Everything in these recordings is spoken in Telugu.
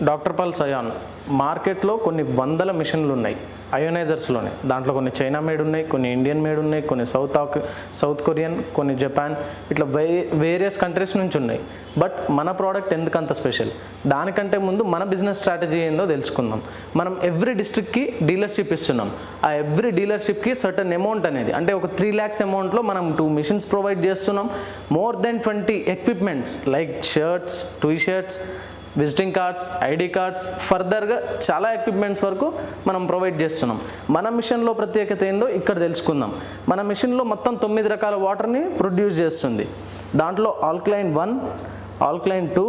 డాక్టర్ పల్స్ అయాన్ మార్కెట్లో కొన్ని వందల మిషన్లు ఉన్నాయి అయోనైజర్స్లోనే. దాంట్లో కొన్ని చైనా మేడ్ ఉన్నాయి, కొన్ని ఇండియన్ మేడ్ ఉన్నాయి, కొన్ని సౌత్ కొరియన్, కొన్ని జపాన్, ఇట్లా వేరియస్ కంట్రీస్ నుంచి ఉన్నాయి. బట్ మన ప్రోడక్ట్ ఎందుకంత స్పెషల్? దానికంటే ముందు మన బిజినెస్ స్ట్రాటజీ ఏందో తెలుసుకుందాం. మనం ఎవ్రీ డిస్ట్రిక్ట్కి డీలర్షిప్ ఇస్తున్నాం. ఆ ఎవ్రీ డీలర్షిప్కి సర్టన్ అమౌంట్ అనేది, అంటే ఒక 3 lakhs అమౌంట్లో మనం 2 machines ప్రొవైడ్ చేస్తున్నాం. More than 20 equipments like shirts, T shirts, visiting cards, ID cards, ఫర్దర్గా చాలా ఎక్విప్మెంట్స్ వరకు మనం ప్రొవైడ్ చేస్తున్నాం. మన మిషన్లో ప్రత్యేకత ఏందో ఇక్కడ తెలుసుకుందాం. మన మిషన్లో మొత్తం 9 రకాల వాటర్ని ప్రొడ్యూస్ చేస్తుంది. దాంట్లో ఆల్కలైన్ 1, ఆల్కలైన్ 2,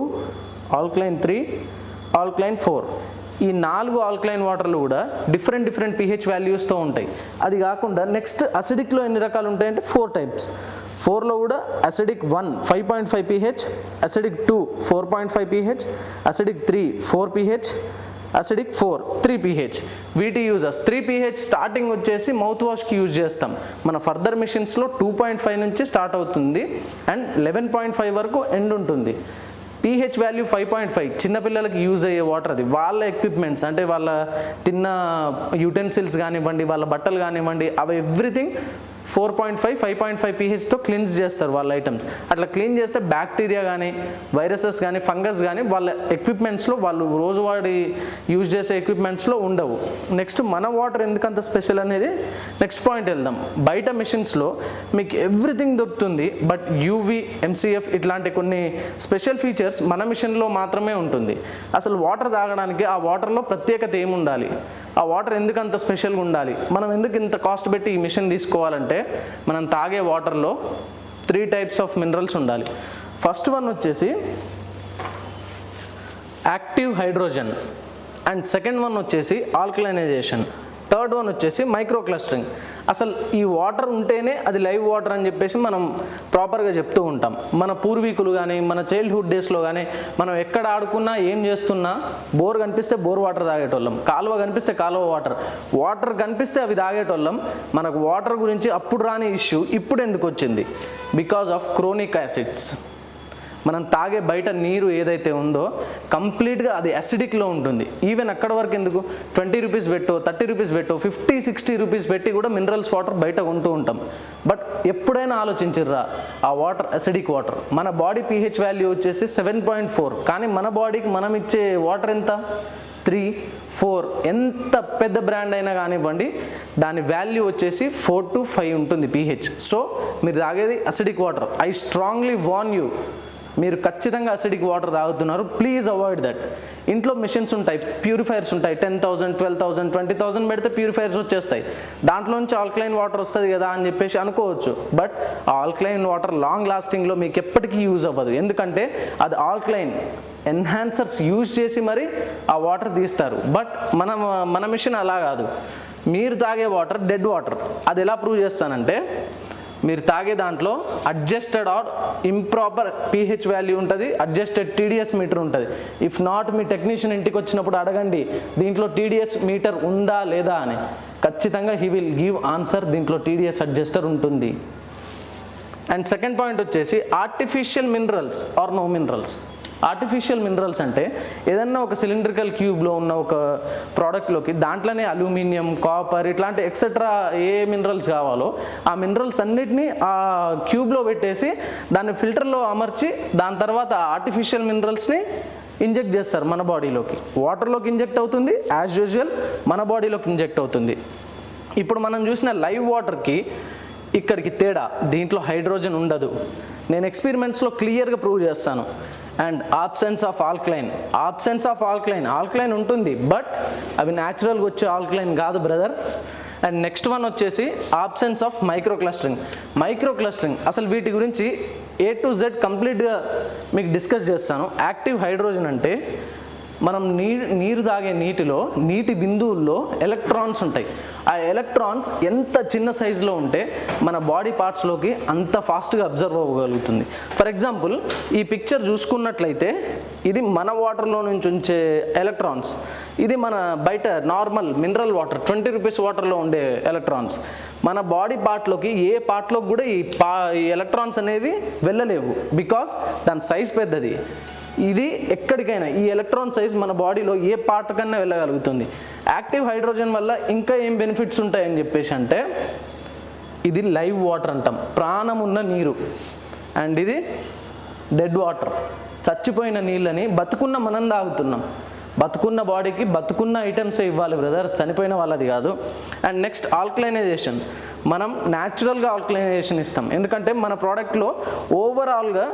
ఆల్కలైన్ 3, ఆల్కలైన్ 4. ఈ 4 ఆల్కలైన్ వాటర్లు కూడా డిఫరెంట్ pH వాల్యూస్తో ఉంటాయి. అది కాకుండా నెక్స్ట్ అసిడిక్లో ఎన్ని రకాలు ఉంటాయంటే 4 types. 4లో కూడా acidic 1 5.5 pH, acidic 2 4.5 pH, acidic 3 4 pH, acidic 4 3 pH. వీటి యూజెస్ 3 pH స్టార్టింగ్ వచ్చేసి మౌత్ వాష్కి యూజ్ చేస్తాం. మన ఫర్దర్ మిషన్స్లో 2.5 నుంచి స్టార్ట్ అవుతుంది అండ్ 11.5 వరకు ఎండ్ ఉంటుంది. pH వాల్యూ 5.5 చిన్నపిల్లలకి యూజ్ అయ్యే వాటర్. అది వాళ్ళ ఎక్విప్మెంట్స్, అంటే వాళ్ళ తిన్న యూటెన్సిల్స్ కానివ్వండి, వాళ్ళ బట్టలు కానివ్వండి, అవి ఎవ్రీథింగ్ 4.5 5.5 pHతో క్లీన్స్ చేస్తారు వాళ్ళ ఐటమ్స్. అట్లా క్లీన్ చేస్తే బ్యాక్టీరియా కానీ, వైరసెస్ కానీ, ఫంగస్ కానీ వాళ్ళ ఎక్విప్మెంట్స్లో, వాళ్ళు రోజువారీ యూజ్ చేసే ఎక్విప్మెంట్స్లో ఉండవు. నెక్స్ట్ మన వాటర్ ఎందుకంత స్పెషల్ అనేది నెక్స్ట్ పాయింట్ వెళ్దాం. బయట మిషన్స్లో మీకు ఎవ్రీథింగ్ దొరుకుతుంది, బట్ యూవి, MCF ఇట్లాంటి కొన్ని స్పెషల్ ఫీచర్స్ మన మిషన్లో మాత్రమే ఉంటుంది. అసలు వాటర్ తాగడానికి ఆ వాటర్లో ప్రత్యేకత ఏముండాలి, ఆ వాటర్ ఎందుకు అంత స్పెషల్గా ఉండాలి, మనం ఎందుకు ఇంత కాస్ట్ పెట్టి ఈ మిషన్ తీసుకోవాలంటే, మనం తాగే వాటర్లో 3 types ఆఫ్ మినరల్స్ ఉండాలి. ఫస్ట్ వన్ వచ్చేసి active hydrogen, and second one వచ్చేసి ఆల్కలైనైజేషన్, థర్డ్ వన్ వచ్చేసి మైక్రో క్లస్టరింగ్. అసలు ఈ వాటర్ ఉంటేనే అది లైవ్ వాటర్ అని చెప్పేసి మనం ప్రాపర్గా చెప్తూ ఉంటాం. మన పూర్వీకులు కానీ, మన చైల్డ్హుడ్ డేస్లో కానీ మనం ఎక్కడ ఆడుకున్నా, ఏం చేస్తున్నా, బోర్ కనిపిస్తే బోర్ వాటర్ తాగేటోళ్ళం, కాలువ కనిపిస్తే కాలువ వాటర్ కనిపిస్తే అవి తాగేటోళ్ళం. మనకు వాటర్ గురించి అప్పుడు రాని ఇష్యూ ఇప్పుడు ఎందుకు వచ్చింది? Because of chronic acids. మనం తాగే బయట నీరు ఏదైతే ఉందో కంప్లీట్గా అది అసిడిక్లో ఉంటుంది. ఈవెన్ అక్కడ వరకు ఎందుకు 20 రూపీస్ పెట్టో, 30 రూపీస్ పెట్టో, 50-60 రూపీస్ పెట్టి కూడా మినరల్స్ వాటర్ బయట కొంటూ ఉంటాం. బట్ ఎప్పుడైనా ఆలోచించిర్రా ఆ వాటర్ అసిడిక్ వాటర్? మన బాడీ pH వాల్యూ వచ్చేసి 7.4, కానీ మన బాడీకి మనం ఇచ్చే వాటర్ ఎంత? 3, 4. ఎంత పెద్ద బ్రాండ్ అయినా కానివ్వండి, దాని వాల్యూ వచ్చేసి 4 to 5 ఉంటుంది pH. సో మీరు తాగేది acidic water. I strongly warn you, మీరు ఖచ్చితంగా అసిడిక్ వాటర్ తాగుతున్నారు, ప్లీజ్ అవాయిడ్ దట్. ఇంట్లో మిషన్స్ ఉంటాయి, ప్యూరిఫైర్స్ ఉంటాయి, 10,000 12,000 20,000 పెడితే ప్యూరిఫైర్స్ వచ్చేస్తాయి. దాంట్లో నుంచి ఆల్కలైన్ వాటర్ వస్తుంది కదా అని చెప్పేసి అనుకోవచ్చు. బట్ ఆ ఆల్కలైన్ వాటర్ లాంగ్ లాస్టింగ్లో మీకు ఎప్పటికీ యూజ్ అవ్వదు. ఎందుకంటే అది ఆల్కలైన్ ఎన్హాన్సర్స్ యూజ్ చేసి మరి ఆ వాటర్ తీస్తారు. బట్ మన మిషన్ అలా కాదు. మీరు తాగే వాటర్ డెడ్ వాటర్. అది ఎలా ప్రూవ్ చేస్తానంటే, మీరు తాగే దాంట్లో adjusted or improper pH value ఉంటుంది, అడ్జస్టెడ్ TDS మీటర్ ఉంటుంది. ఇఫ్ నాట్, మీ టెక్నీషియన్ ఇంటికి వచ్చినప్పుడు అడగండి దీంట్లో TDS మీటర్ ఉందా లేదా అని. ఖచ్చితంగా హీ విల్ గివ్ ఆన్సర్, దీంట్లో TDS అడ్జస్టర్ ఉంటుంది. అండ్ సెకండ్ పాయింట్ వచ్చేసి artificial minerals or no minerals. Artificial minerals అంటే ఏదన్నా ఒక సిలిండ్రికల్ క్యూబ్లో ఉన్న ఒక ప్రోడక్ట్లోకి దాంట్లోనే అల్యూమినియం, కాపర్ ఇట్లాంటి ఎక్సెట్రా ఏ మినరల్స్ కావాలో ఆ మినరల్స్ అన్నిటినీ ఆ క్యూబ్లో పెట్టేసి దాన్ని ఫిల్టర్లో అమర్చి దాని తర్వాత ఆర్టిఫిషియల్ మినరల్స్ని ఇంజెక్ట్ చేస్తారు మన బాడీలోకి. వాటర్లోకి ఇంజెక్ట్ అవుతుంది, యాజ్ యూజువల్ మన బాడీలోకి ఇంజెక్ట్ అవుతుంది. ఇప్పుడు మనం చూసిన లైవ్ వాటర్కి ఇక్కడికి తేడా, దీంట్లో హైడ్రోజన్ ఉండదు. నేను ఎక్స్పెరిమెంట్స్లో క్లియర్గా ప్రూవ్ చేస్తాను. అండ్ ఆబ్సెన్స్ ఆఫ్ ఆల్కలైన్ ఉంటుంది, బట్ అవి న్యాచురల్గా వచ్చే ఆల్కలైన్ కాదు బ్రదర్. అండ్ నెక్స్ట్ వన్ వచ్చేసి ఆబ్సెన్స్ ఆఫ్ మైక్రో క్లస్టరింగ్. అసలు వీటి గురించి A to Z కంప్లీట్గా మీకు డిస్కస్ చేస్తాను. యాక్టివ్ హైడ్రోజన్ అంటే మనం నీరు తాగే నీటిలో, నీటి బిందువుల్లో ఎలక్ట్రాన్స్ ఉంటాయి. ఆ ఎలక్ట్రాన్స్ ఎంత చిన్న సైజులో ఉంటే మన బాడీ పార్ట్స్లోకి అంత ఫాస్ట్గా అబ్జర్వ్ అవ్వగలుగుతుంది. ఫర్ ఎగ్జాంపుల్ ఈ పిక్చర్ చూసుకున్నట్లయితే ఇది మన వాటర్లో నుంచి ఉంచే ఎలక్ట్రాన్స్, ఇది మన బయట నార్మల్ మినరల్ వాటర్ 20 రూపీస్ వాటర్లో ఉండే ఎలక్ట్రాన్స్. మన బాడీ పార్ట్లోకి ఏ పార్ట్లోకి కూడా ఈ ఎలక్ట్రాన్స్ అనేవి వెళ్ళలేవు, బికాస్ దాని సైజ్ పెద్దది. ఇది ఎక్కడికైనా ఈ ఎలక్ట్రాన్ సైజ్ మన బాడీలో ఏ పార్ట్ కన్నా వెళ్ళగలుగుతుంది. యాక్టివ్ హైడ్రోజన్ వల్ల ఇంకా ఏం బెనిఫిట్స్ ఉంటాయని చెప్పేసి అంటే ఇది లైవ్ వాటర్ అంటాం, ప్రాణం ఉన్న నీరు. అండ్ ఇది డెడ్ వాటర్, చచ్చిపోయిన నీళ్ళని బతుకున్న మనం తాగుతున్నాం. బతుకున్న బాడీకి బతుకున్న ఐటమ్సే ఇవ్వాలి బ్రదర్, చనిపోయిన వాళ్ళది కాదు. అండ్ నెక్స్ట్ ఆల్కలైనైజేషన్, మనం న్యాచురల్గా ఆల్కలైనైజేషన్ ఇస్తాం. ఎందుకంటే మన ప్రోడక్ట్లో ఓవరాల్గా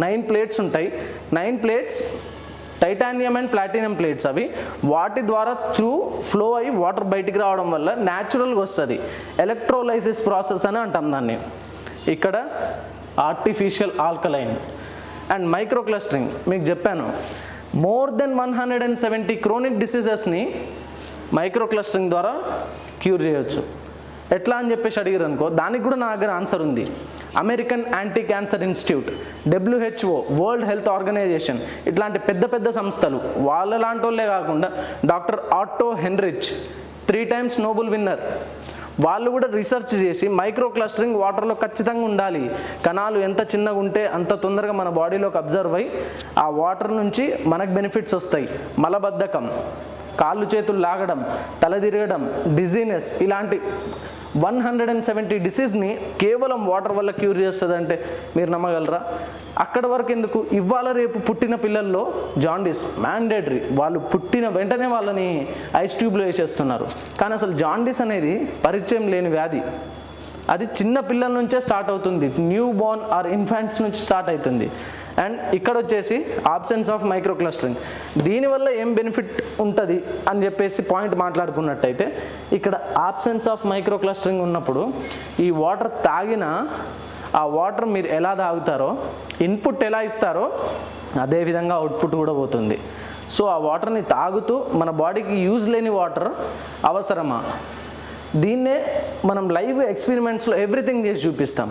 9 ప్లేట్స్ ఉంటాయి. 9 plates titanium and platinum plates. అవి వాటి ద్వారా త్రూ ఫ్లో అయ్యి వాటర్ బయటికి రావడం వల్ల న్యాచురల్గా వస్తుంది. ఎలక్ట్రోలైసిస్ ప్రాసెస్ అని అంటాం దాన్ని. ఇక్కడ artificial alkaline. And micro clustering మీకు చెప్పాను, మోర్ దెన్ 170 క్రోనిక్ డిసీజెస్ని మైక్రో క్లస్టరింగ్ ద్వారా క్యూర్ చేయొచ్చు. ఎట్లా అని చెప్పేసి అడిగారు అనుకో, దానికి కూడా నా దగ్గర ఆన్సర్ ఉంది. American anti cancer institute, WHO, world health organisation, ఇట్లాంటి పెద్ద పెద్ద సంస్థలు, వాళ్ళ లాంటి వాళ్ళే కాకుండా doctor Otto Heinrich 3 times Nobel winner, వాళ్ళు కూడా రీసెర్చ్ చేసి మైక్రో క్లస్టరింగ్ వాటర్లో ఖచ్చితంగా ఉండాలి. కణాలు ఎంత చిన్నగా ఉంటే అంత తొందరగా మన బాడీలోకి అబ్జర్వ్ అయ్యి ఆ వాటర్ నుంచి మనకు బెనిఫిట్స్ వస్తాయి. మలబద్ధకం, కాళ్ళు చేతులు లాగడం, తల తిరగడం, డిజీనెస్, ఇలాంటి 170 డిసీజ్ని కేవలం వాటర్ వల్ల క్యూర్ చేస్తుంది అంటే మీరు నమ్మగలరా? అక్కడ వరకు ఎందుకు, ఇవాళ రేపు పుట్టిన పిల్లల్లో జాండీస్ మ్యాండేటరీ, వాళ్ళు పుట్టిన వెంటనే వాళ్ళని ఐస్ ట్యూబ్లో వేసేస్తున్నారు. కానీ అసలు జాండీస్ అనేది పరిచయం లేని వ్యాధి. అది చిన్న పిల్లల నుంచే స్టార్ట్ అవుతుంది, న్యూ బోర్న్ ఆర్ ఇన్ఫాంట్స్ నుంచి స్టార్ట్ అవుతుంది. అండ్ ఇక్కడ వచ్చేసి ఆబ్సెన్స్ ఆఫ్ మైక్రో క్లస్టరింగ్, దీనివల్ల ఏం బెనిఫిట్ ఉంటుంది అని చెప్పేసి పాయింట్ మాట్లాడుకున్నట్టయితే, ఇక్కడ ఆబ్సెన్స్ ఆఫ్ మైక్రో క్లస్టరింగ్ ఉన్నప్పుడు ఈ వాటర్ తాగిన ఆ వాటర్ మీరు ఎలా తాగుతారో, ఇన్పుట్ ఎలా ఇస్తారో అదేవిధంగా అవుట్పుట్ కూడా పోతుంది. సో ఆ వాటర్ని తాగుతూ మన బాడీకి యూజ్ లేని వాటర్ అవసరమా? దీన్నే మనం లైవ్ ఎక్స్పెరిమెంట్స్లో ఎవ్రీథింగ్ చేసి చూపిస్తాం.